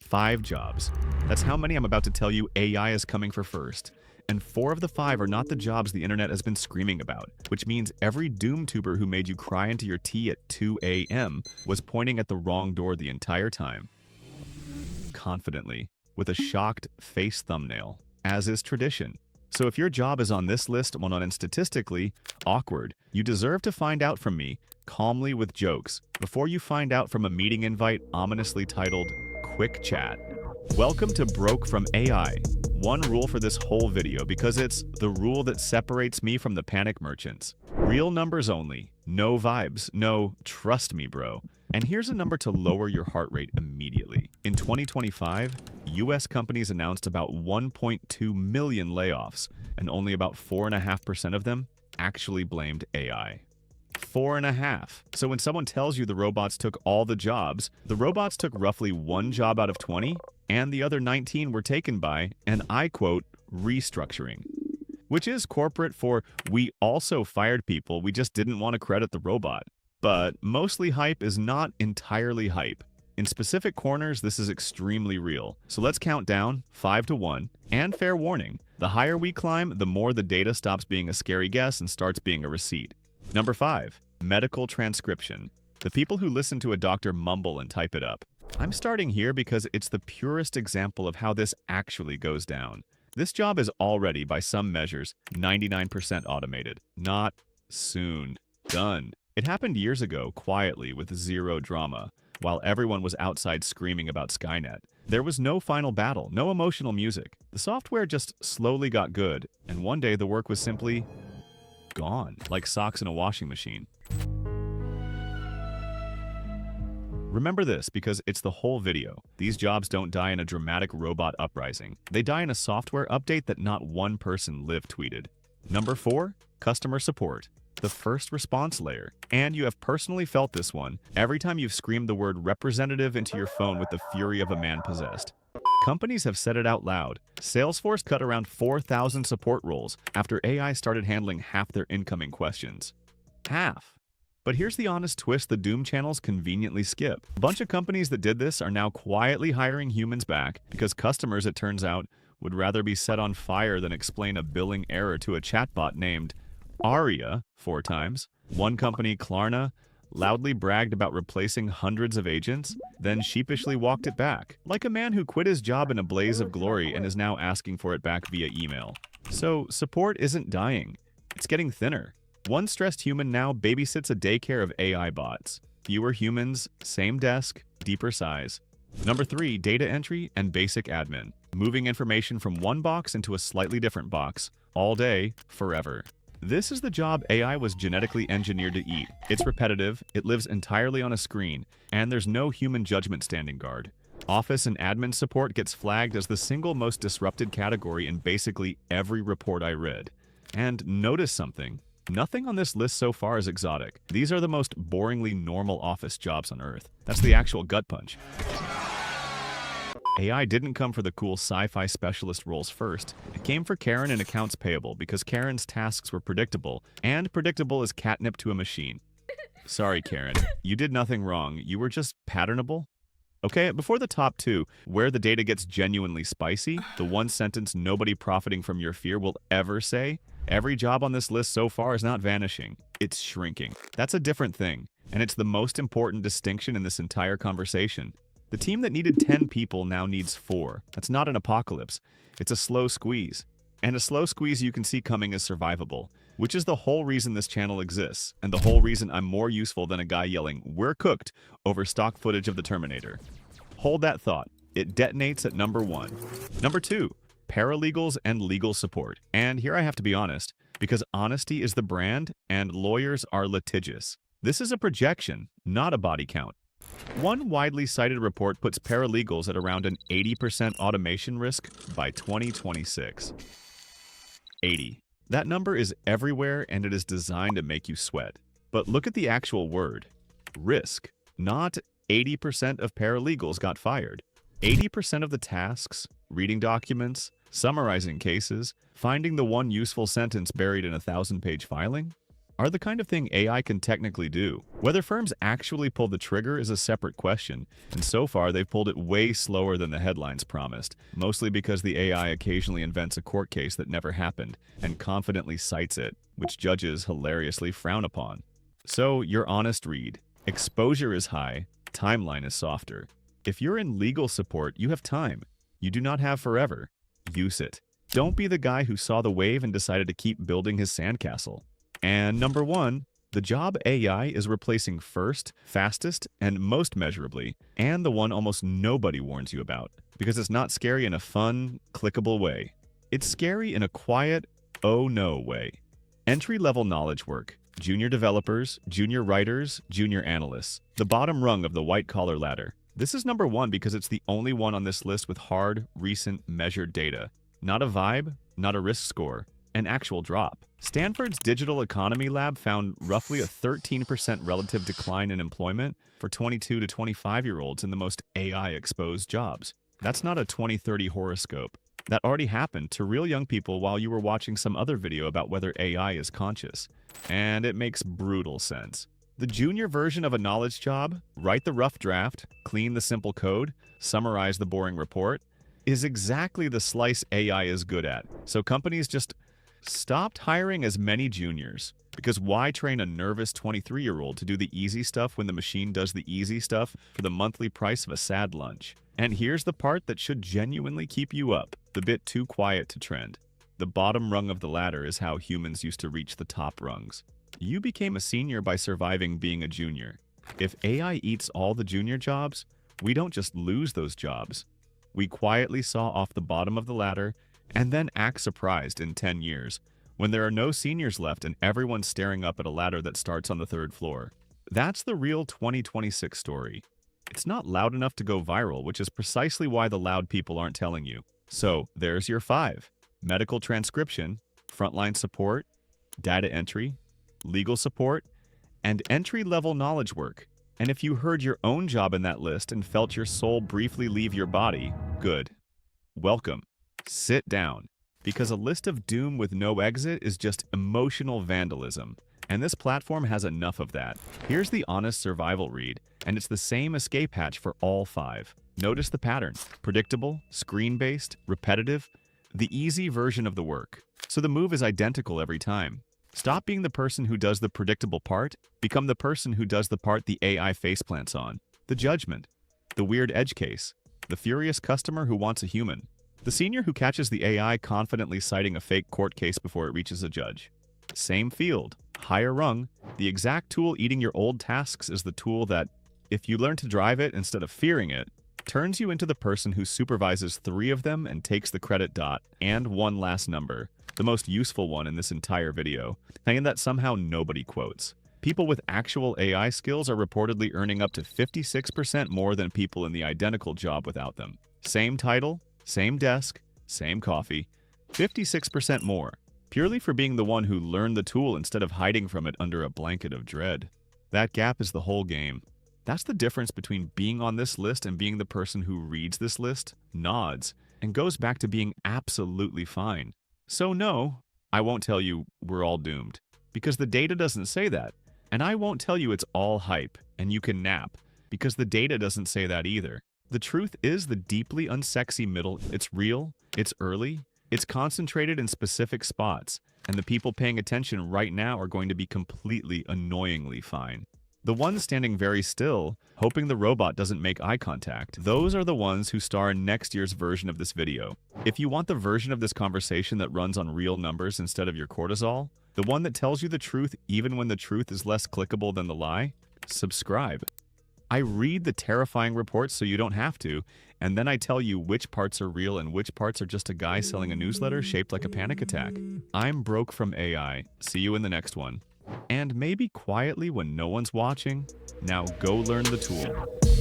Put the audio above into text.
5 jobs. That's how many I'm about to tell you AI is coming for first. And 4 of the 5 are not the jobs the internet has been screaming about, which means every doom-tuber who made you cry into your tea at 2 a.m. was pointing at the wrong door the entire time. Confidently, with a shocked face thumbnail, as is tradition. So if your job is on this list, well, and statistically awkward, you deserve to find out from me, calmly with jokes, before you find out from a meeting invite ominously titled Quick Chat. Welcome to Broke from AI. One rule for this whole video because it's the rule that separates me from the panic merchants. Real numbers only, no vibes, no trust me bro. And here's a number to lower your heart rate immediately. In 2025, US companies announced about 1.2 million layoffs, and only about 4.5% of them actually blamed AI. 4.5. So when someone tells you the robots took all the jobs, the robots took roughly 1 job out of 20, and the other 19 were taken by, and I quote, restructuring. Which is corporate for, we also fired people, we just didn't want to credit the robot. But mostly hype is not entirely hype. In specific corners, this is extremely real. So let's count down 5 to 1, and fair warning, the higher we climb, the more the data stops being a scary guess and starts being a receipt. Number 5, medical transcription. The people who listen to a doctor mumble and type it up. I'm starting here because it's the purest example of how this actually goes down. This job is already, by some measures, 99% automated. Not soon. Done. It happened years ago, quietly, with zero drama, while everyone was outside screaming about Skynet. There was no final battle, no emotional music. The software just slowly got good, and one day the work was simply gone, like socks in a washing machine. Remember this because it's the whole video. These jobs don't die in a dramatic robot uprising. They die in a software update that not one person live tweeted. Number 4, customer support. The first response layer. And you have personally felt this one every time you've screamed the word representative into your phone with the fury of a man possessed. Companies have said it out loud. Salesforce cut around 4,000 support roles after AI started handling half their incoming questions. Half. But here's the honest twist the Doom channels conveniently skip. A bunch of companies that did this are now quietly hiring humans back because customers, it turns out, would rather be set on fire than explain a billing error to a chatbot named Aria 4 times. One company, Klarna, loudly bragged about replacing hundreds of agents, then sheepishly walked it back, like a man who quit his job in a blaze of glory and is now asking for it back via email. So support isn't dying, it's getting thinner. One stressed human now babysits a daycare of AI bots. Fewer humans, same desk, deeper size. Number 3, data entry and basic admin. Moving information from one box into a slightly different box, all day, forever. This is the job AI was genetically engineered to eat. It's repetitive, it lives entirely on a screen, and there's no human judgment standing guard. Office and admin support gets flagged as the single most disrupted category in basically every report I read. And notice something. Nothing on this list so far is exotic. These are the most boringly normal office jobs on Earth. That's the actual gut punch. AI didn't come for the cool sci-fi specialist roles first. It came for Karen in accounts payable because Karen's tasks were predictable, and predictable is catnip to a machine. Sorry, Karen. You did nothing wrong. You were just patternable. Okay, before the top 2, where the data gets genuinely spicy, the one sentence nobody profiting from your fear will ever say, every job on this list so far is not vanishing, it's shrinking. That's a different thing, and it's the most important distinction in this entire conversation. The team that needed 10 people now needs 4. That's not an apocalypse, it's a slow squeeze. And a slow squeeze you can see coming is survivable, which is the whole reason this channel exists, and the whole reason I'm more useful than a guy yelling, "We're cooked," over stock footage of the Terminator. Hold that thought. It detonates at number 1. Number 2, paralegals and legal support. And here I have to be honest, because honesty is the brand and lawyers are litigious. This is a projection, not a body count. One widely cited report puts paralegals at around an 80% automation risk by 2026. 80. That number is everywhere and it is designed to make you sweat. But look at the actual word. Risk. Not 80% of paralegals got fired. 80% of the tasks, reading documents, summarizing cases, finding the one useful sentence buried in a 1,000-page filing? are the kind of thing AI can technically do. Whether firms actually pull the trigger is a separate question, and so far they've pulled it way slower than the headlines promised, mostly because the AI occasionally invents a court case that never happened and confidently cites it, which judges hilariously frown upon. So, your honest read. Exposure is high, timeline is softer. If you're in legal support, you have time. You do not have forever. Use it. Don't be the guy who saw the wave and decided to keep building his sandcastle. And number 1, the job AI is replacing first, fastest, and most measurably, and the one almost nobody warns you about, because it's not scary in a fun, clickable way. It's scary in a quiet, oh no way. Entry-level knowledge work. Junior developers, junior writers, junior analysts. The bottom rung of the white-collar ladder. This is number 1 because it's the only one on this list with hard, recent, measured data. Not a vibe, not a risk score, an actual drop. Stanford's Digital Economy Lab found roughly a 13% relative decline in employment for 22 to 25-year-olds in the most AI-exposed jobs. That's not a 2030 horoscope. That already happened to real young people while you were watching some other video about whether AI is conscious. And it makes brutal sense. The junior version of a knowledge job, write the rough draft, clean the simple code, summarize the boring report, is exactly the slice AI is good at. So companies just stopped hiring as many juniors. Because why train a nervous 23-year-old to do the easy stuff when the machine does the easy stuff for the monthly price of a sad lunch? And here's the part that should genuinely keep you up, the bit too quiet to trend. The bottom rung of the ladder is how humans used to reach the top rungs. You became a senior by surviving being a junior. If AI eats all the junior jobs, we don't just lose those jobs. We quietly saw off the bottom of the ladder and then act surprised in 10 years when there are no seniors left and everyone's staring up at a ladder that starts on the 3rd floor. That's the real 2026 story. It's not loud enough to go viral, which is precisely why the loud people aren't telling you. So there's your 5. Medical transcription, frontline support, data entry, legal support, and entry-level knowledge work. And if you heard your own job in that list and felt your soul briefly leave your body, good. Welcome. Sit down. Because a list of doom with no exit is just emotional vandalism. And this platform has enough of that. Here's the honest survival read, and it's the same escape hatch for all 5. Notice the pattern. Predictable, screen-based, repetitive, the easy version of the work. So the move is identical every time. Stop being the person who does the predictable part, become the person who does the part the AI faceplants on. The judgment, the weird edge case, the furious customer who wants a human, the senior who catches the AI confidently citing a fake court case before it reaches a judge. Same field, higher rung, the exact tool eating your old tasks is the tool that, if you learn to drive it instead of fearing it, turns you into the person who supervises 3 of them and takes the credit dot, and one last number. The most useful one in this entire video, and that somehow nobody quotes. People with actual AI skills are reportedly earning up to 56% more than people in the identical job without them. Same title, same desk, same coffee, 56% more, purely for being the one who learned the tool instead of hiding from it under a blanket of dread. That gap is the whole game. That's the difference between being on this list and being the person who reads this list, nods, and goes back to being absolutely fine. So no, I won't tell you we're all doomed, because the data doesn't say that. And I won't tell you it's all hype and you can nap, because the data doesn't say that either. The truth is the deeply unsexy middle. It's real, it's early, it's concentrated in specific spots, and the people paying attention right now are going to be completely annoyingly fine. The ones standing very still, hoping the robot doesn't make eye contact, those are the ones who star in next year's version of this video. If you want the version of this conversation that runs on real numbers instead of your cortisol, the one that tells you the truth even when the truth is less clickable than the lie, subscribe. I read the terrifying reports so you don't have to, and then I tell you which parts are real and which parts are just a guy selling a newsletter shaped like a panic attack. I'm broke from AI. See you in the next one. And maybe quietly when no one's watching, now go learn the tool.